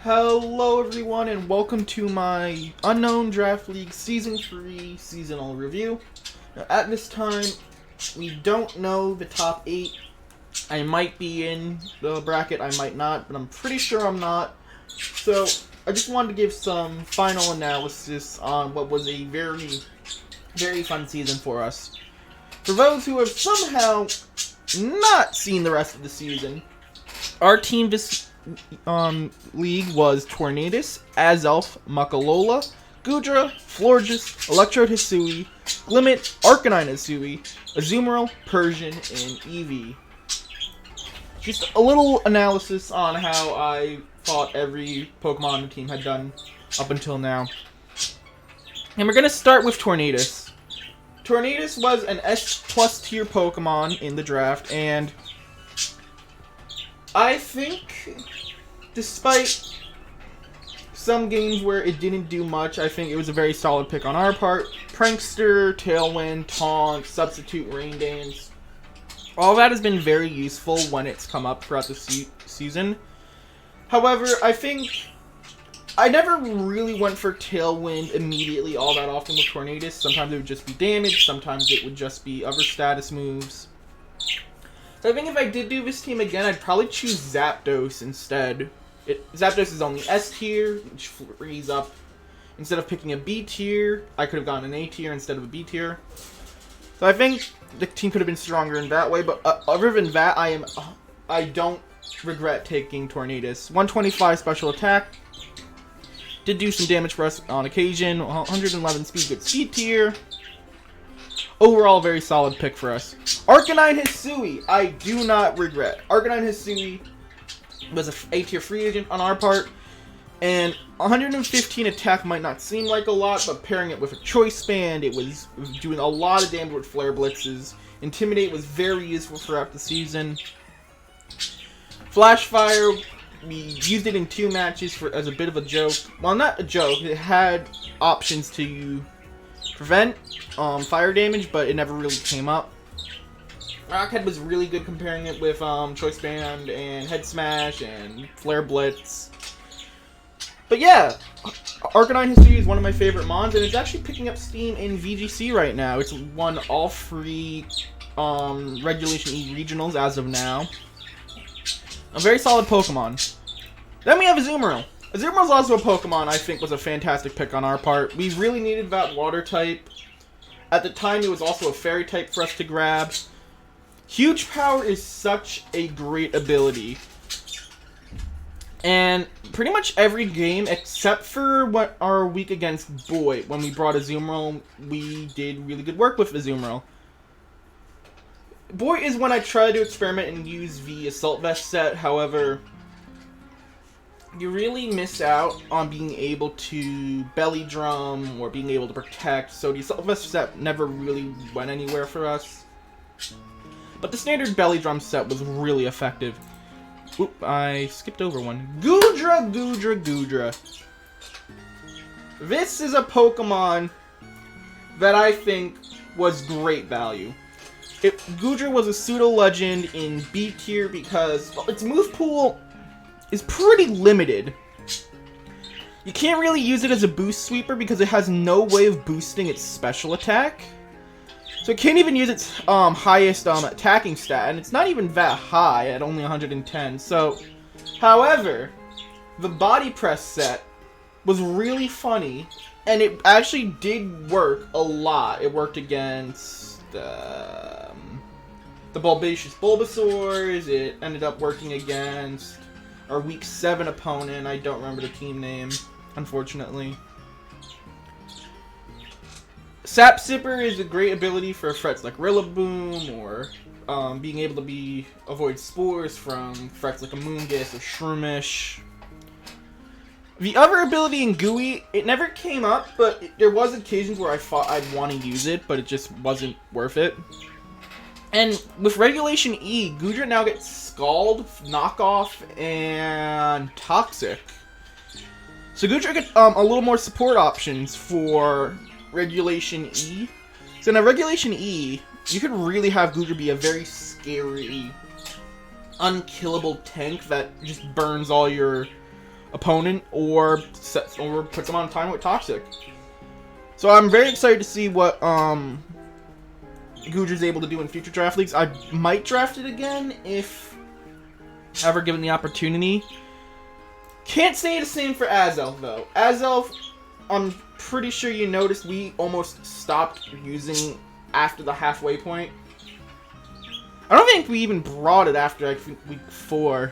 Hello everyone and welcome to my Unknown Draft League Season 3 seasonal review. Now, at this time, we don't know the top 8. I might be in the bracket, I might not, but I'm pretty sure I'm not. So, I just wanted to give some final analysis on what was a very, very fun season for us. For those who have somehow not seen the rest of the season, our team this league was Tornadus, Azelf, Makalola, Gudra, Florges, Electrode Hisui, Glimmet, Arcanine Hisui, Azumarill, Persian, and Eevee. Just a little analysis on how I thought every Pokemon on the team had done up until now. And we're going to start with Tornadus. Tornadus was an S+ tier Pokemon in the draft, and I think, despite some games where it didn't do much, I think it was a very solid pick on our part. Prankster, Tailwind, Taunt, Substitute, Rain Dance. All that has been very useful when it's come up throughout the season. However, I think I never really went for Tailwind immediately all that often with Tornadus. Sometimes it would just be damage, sometimes it would just be other status moves. So I think if I did do this team again, I'd probably choose Zapdos instead. Zapdos is on the S tier, which frees up. Instead of picking a B tier, I could have gotten an A tier instead of a B tier. So I think the team could have been stronger in that way, but other than that, I don't regret taking Tornadus. 125 special attack. Did do some damage for us on occasion. 111 speed, good speed tier. Overall, very solid pick for us. Arcanine Hisui, I do not regret. Arcanine Hisui was an A tier free agent on our part, and 115 attack might not seem like a lot, but pairing it with a Choice Band, it was doing a lot of damage with Flare Blitzes. Intimidate was very useful throughout the season. Flash Fire, we used it in 2 matches as a bit of a joke. Well, not a joke, it had options to prevent fire damage, but it never really came up. Rockhead was really good comparing it with Choice Band and Head Smash and Flare Blitz. But yeah, Arcanine Hisui is one of my favorite mons, and it's actually picking up steam in VGC right now. It's won all 3 Regulation E regionals as of now. A very solid Pokemon. Then we have Azumarill. Azumarill is also a Pokemon I think was a fantastic pick on our part. We really needed that water type. At the time, it was also a fairy type for us to grab. Huge Power is such a great ability. And pretty much every game, except for our week against Boy, when we brought Azumarill, we did really good work with Azumarill. Boy is when I tried to experiment and use the Assault Vest set, however, you really miss out on being able to Belly Drum or being able to protect, so the Assault Vest set never really went anywhere for us. But the standard Belly Drum set was really effective. Oop, I skipped over one. Gudra. This is a Pokemon that I think was great value. Gudra was a pseudo-legend in B tier because its move pool is pretty limited. You can't really use it as a boost sweeper because it has no way of boosting its special attack. So it can't even use its highest attacking stat, and it's not even that high at only 110. So, however, the Body Press set was really funny, and it actually did work a lot. It worked against the Bulbaceous Bulbasaurs. It ended up working against our Week 7 opponent. I don't remember the team name, unfortunately. Sap Sipper is a great ability for threats like Rillaboom, or being able to avoid spores from threats like a Moongus or Shroomish. The other ability in Gooey, it never came up, but there was occasions where I thought I'd want to use it, but it just wasn't worth it. And with Regulation E, Gudra now gets Scald, Knockoff, and Toxic. So Gudra gets a little more support options for Regulation E. So in a Regulation E, you could really have Gudra be a very scary, unkillable tank that just burns all your opponent or puts them on time with Toxic. So I'm very excited to see what Gudra's able to do in future draft leagues. I might draft it again if ever given the opportunity. Can't say the same for Azelf though. Azelf, I'm pretty sure you noticed we almost stopped using after the halfway point. I don't think we even brought it after like week 4.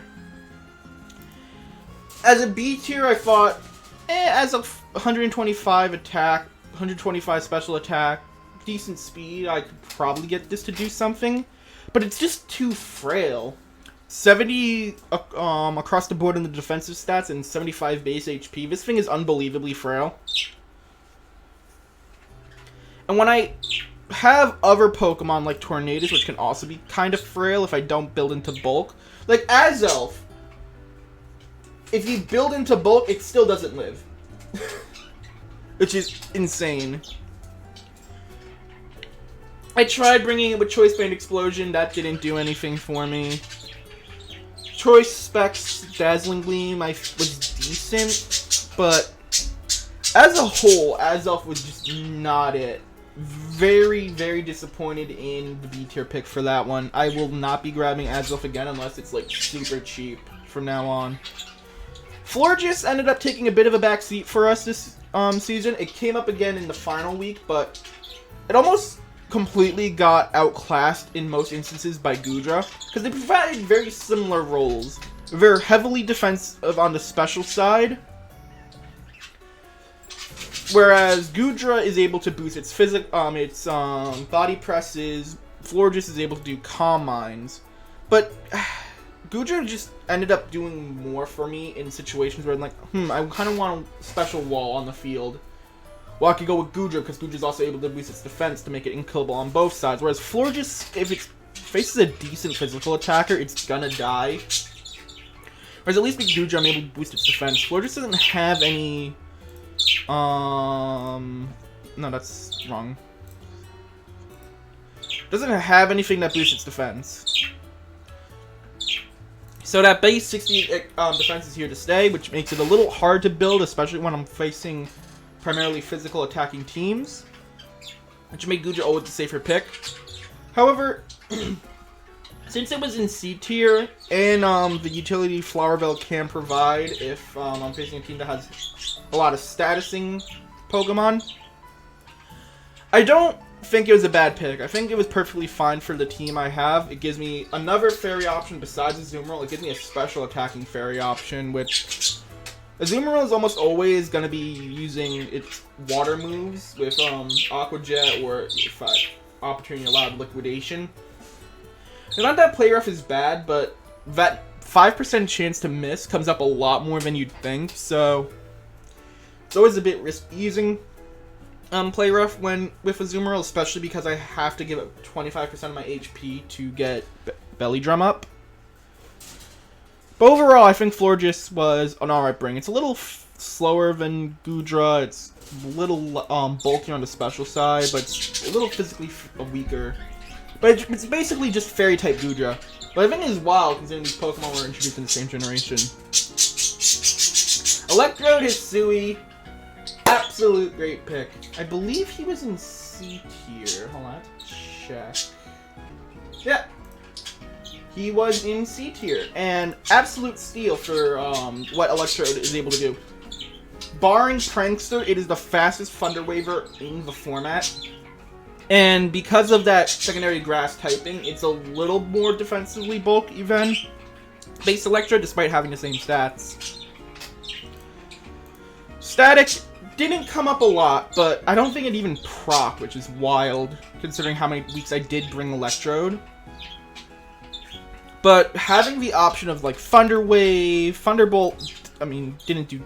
As a B tier, I thought, as a 125 attack, 125 special attack, decent speed, I could probably get this to do something. But it's just too frail. 70 across the board in the defensive stats and 75 base HP. This thing is unbelievably frail. And when I have other Pokemon like Tornadus, which can also be kind of frail if I don't build into bulk, like Azelf, if you build into bulk, it still doesn't live. Which is insane. I tried bringing it with Choice Band Explosion. That didn't do anything for me. Choice Specs Dazzling Gleam was decent, but as a whole, Azelf was just not it. Very, very disappointed in the B tier pick for that one. I will not be grabbing Azelf again unless it's like super cheap from now on. Florges ended up taking a bit of a backseat for us this season. It came up again in the final week, but it almost completely got outclassed in most instances by Gudra, because they provided very similar roles. They're heavily defensive on the special side, whereas Gudra is able to boost its body presses. Florges is able to do Calm Minds, but Gudra just ended up doing more for me in situations where I'm like, I kind of want a special wall on the field. Well, I could go with Gudra, because Gudra's also able to boost its defense to make it unkillable on both sides. Whereas Florges, if it faces a decent physical attacker, it's gonna die. Whereas at least with Gudra, I'm able to boost its defense. Florges doesn't have any... No, that's wrong. Doesn't have anything that boosts its defense. So that base 60 defense is here to stay, which makes it a little hard to build, especially when I'm facing primarily physical attacking teams, which made Gudra always the safer pick. However, since it was in C tier, and the utility Flower Veil can provide if I'm facing a team that has a lot of statusing Pokemon, I don't think it was a bad pick. I think it was perfectly fine for the team I have. It gives me another fairy option besides Azumarill. It gives me a special attacking fairy option, which Azumarill is almost always going to be using its water moves with Aqua Jet, or if opportunity allowed, Liquidation. And not that Play Rough is bad, but that 5% chance to miss comes up a lot more than you'd think, so it's always a bit risky using Play Rough when with Azumarill, especially because I have to give up 25% of my HP to get Belly Drum up. But overall, I think Florges was an alright bring. It's a little slower than Gudra. It's a little bulkier on the special side, but it's a little physically weaker. But it's basically just Fairy-type Gudra. But I think it's wild, considering these Pokemon were introduced in the same generation. Electrode Hisui, absolute great pick. I believe he was in C tier. Hold on, I have to check. Yeah. He was in C tier, and absolute steal for what Electrode is able to do. Barring Prankster, it is the fastest Thunder Waver in the format. And because of that secondary grass typing, it's a little more defensively bulky than base Electrode, despite having the same stats. Static didn't come up a lot, but I don't think it even proc, which is wild, considering how many weeks I did bring Electrode. But having the option of, like, Thunder Wave, Thunderbolt, I mean, didn't do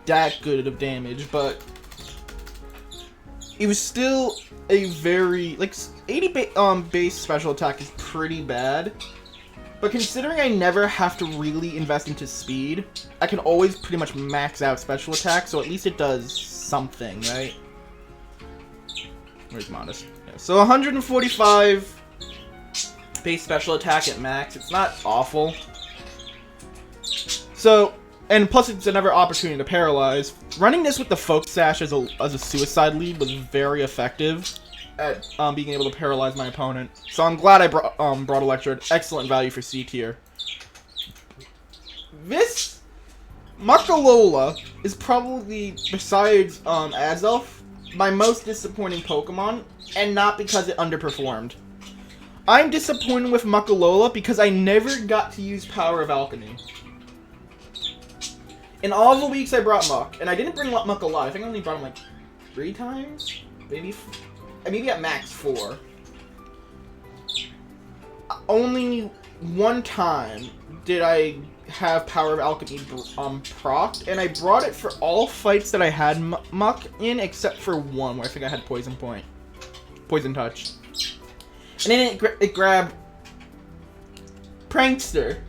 that good of damage, but it was still a very, like, 80 base special attack is pretty bad. But considering I never have to really invest into speed, I can always pretty much max out special attack, so at least it does something, right? Where's Modest? Yeah, so 145... base special attack at max. It's not awful. So, And plus, it's another opportunity to paralyze. Running this with the Focus Sash as a suicide lead was very effective at being able to paralyze my opponent. So I'm glad I brought Electrode. Excellent value for C tier. This Muckalola is probably, besides Azelf, my most disappointing Pokemon, and not because it underperformed. I'm disappointed with Muckalola because I never got to use Power of Alchemy. In all the weeks I brought Muck, and I didn't bring Muck a lot. I think I only brought him like 3 times? Maybe at max 4. Only one time did I have Power of Alchemy procced, and I brought it for all fights that I had Muck in, except for one where I think I had Poison Touch. And then it grabbed Prankster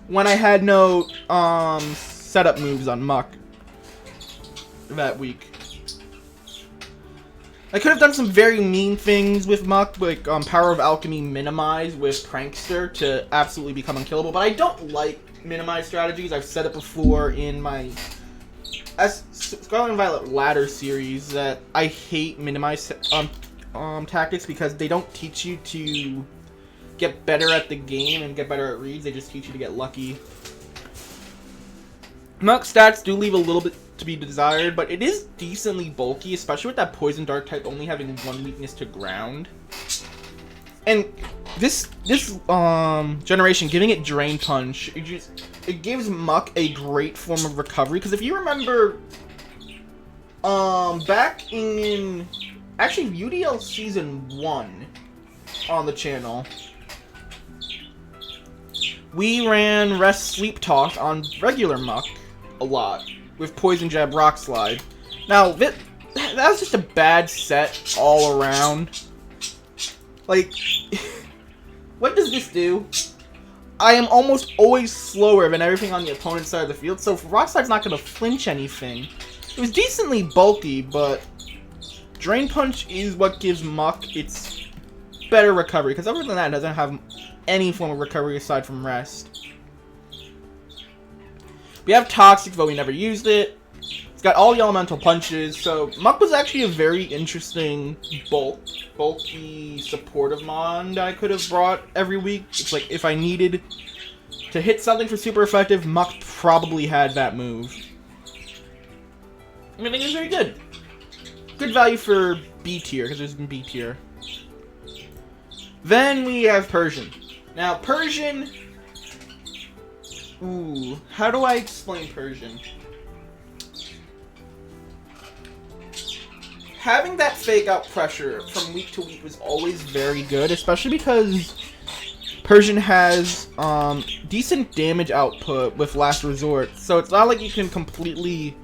when I had no setup moves on Muck that week. I could have done some very mean things with Muck, like Power of Alchemy minimize with Prankster to absolutely become unkillable, but I don't like minimize strategies. I've said it before in my Scarlet and Violet ladder series that I hate minimize tactics because they don't teach you to get better at the game and get better at reads. They just teach you to get lucky. Muck stats do leave a little bit to be desired, but it is decently bulky, especially with that Poison Dark type only having one weakness to ground. And this generation, giving it Drain Punch, it gives Muck a great form of recovery. Because if you remember, back in actually UDL Season 1 on the channel, we ran Rest Sleep Talk on regular Muck a lot with Poison Jab Rock Slide. Now, that was just a bad set all around. Like, what does this do? I am almost always slower than everything on the opponent's side of the field, so Rock Slide's not going to flinch anything. It was decently bulky, but Drain Punch is what gives Muck its better recovery, because other than that, it doesn't have any form of recovery aside from Rest. We have Toxic, but we never used it. It's got all the elemental punches, so Muck was actually a very interesting bulky supportive mon that I could have brought every week. It's like, if I needed to hit something for super effective, Muck probably had that move. I think it's very good. Good value for B tier, because there's B tier. Then we have Persian. Now, Persian... Ooh, how do I explain Persian? Having that fake out pressure from week to week was always very good, especially because Persian has decent damage output with Last Resort. So it's not like you can completely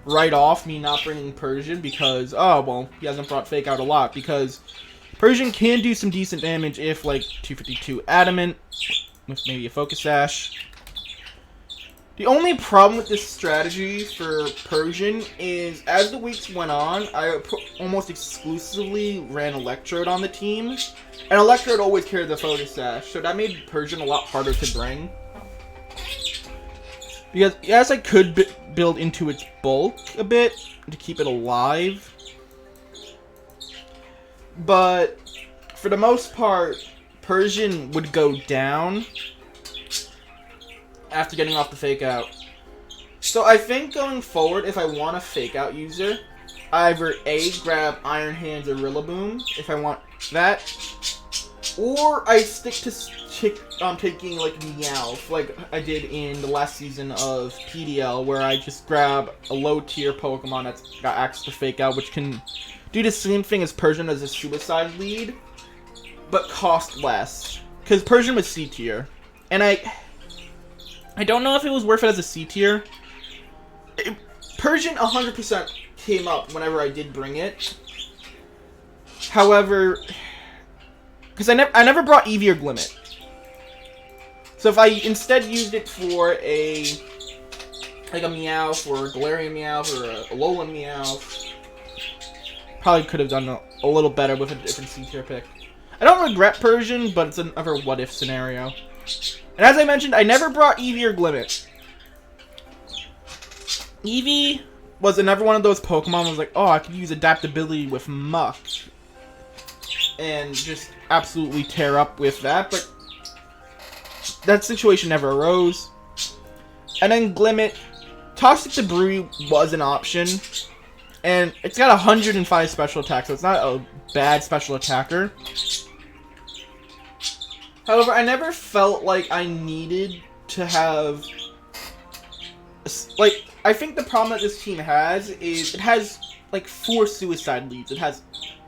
write off me not bringing Persian because, oh, well, he hasn't brought fake out a lot, because Persian can do some decent damage if, like, 252 Adamant with maybe a Focus Sash. The only problem with this strategy for Persian is, as the weeks went on, I almost exclusively ran Electrode on the team, and Electrode always carried the Focus Sash, so that made Persian a lot harder to bring. Because, yes, I could build into its bulk a bit to keep it alive, but for the most part, Persian would go down after getting off the fake out. So I think going forward, if I want a fake out user, I either A, grab Iron Hands or Rillaboom if I want that, or I stick to taking like Meowth, like I did in the last season of PDL, where I just grab a low tier Pokemon that's got access to fake out, which can do the same thing as Persian as a suicide lead, but cost less. Because Persian was C tier, and I don't know if it was worth it as a C tier. Persian 100% came up whenever I did bring it. However, because I never brought Eevee or Glimmet. So if I instead used it for like a Meowth or a Galarian Meowth or a Alolan Meowth, probably could have done a little better with a different C tier pick. I don't regret Persian, but it's another what if scenario. And as I mentioned, I never brought Eevee or Glimmet. Eevee was another one of those Pokemon was like, oh, I could use adaptability with Muck. And just absolutely tear up with that, but that situation never arose. And then Glimmet, Toxic Debris was an option. And it's got 105 special attack, so it's not a bad special attacker. However, I never felt like I needed to have... Like, I think the problem that this team has is it has, like, 4 suicide leads. It has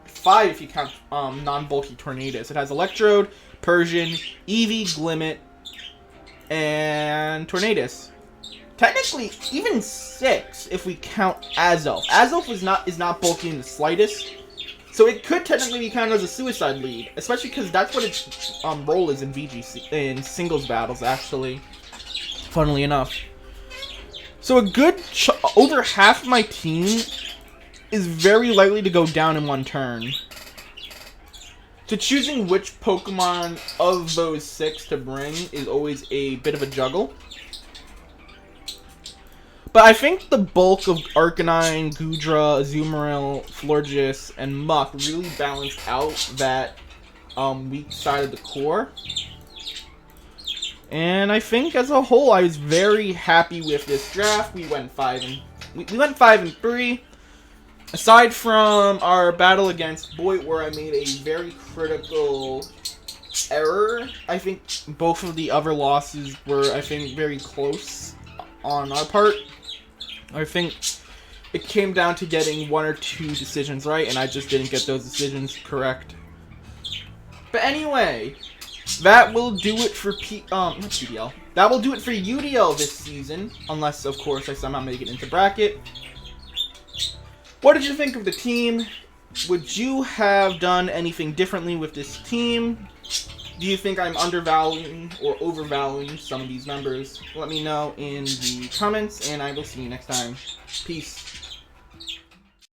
5 if you count non-bulky Tornadus. It has Electrode, Persian, Eevee, Glimmet, and Tornadus. Technically, even 6 if we count Azelf. Azelf is not bulky in the slightest. So it could technically be counted as a suicide lead, especially because that's what its role is in VGC, in singles battles, actually. Funnily enough. So a good over half of my team is very likely to go down in one turn. So choosing which Pokemon of those 6 to bring is always a bit of a juggle. But I think the bulk of Arcanine, Goodra, Azumarill, Florges, and Muck really balanced out that weak side of the core. And I think as a whole, I was very happy with this draft. We went 5-3. Aside from our battle against Boyd, where I made a very critical error, I think both of the other losses were, I think, very close on our part. I think it came down to getting 1 or 2 decisions right, and I just didn't get those decisions correct. But anyway, that will do it for not PDL. That will do it for UDL this season, unless, of course, I somehow make it into bracket. What did you think of the team? Would you have done anything differently with this team? Do you think I'm undervaluing or overvaluing some of these members? Let me know in the comments, and I will see you next time. Peace.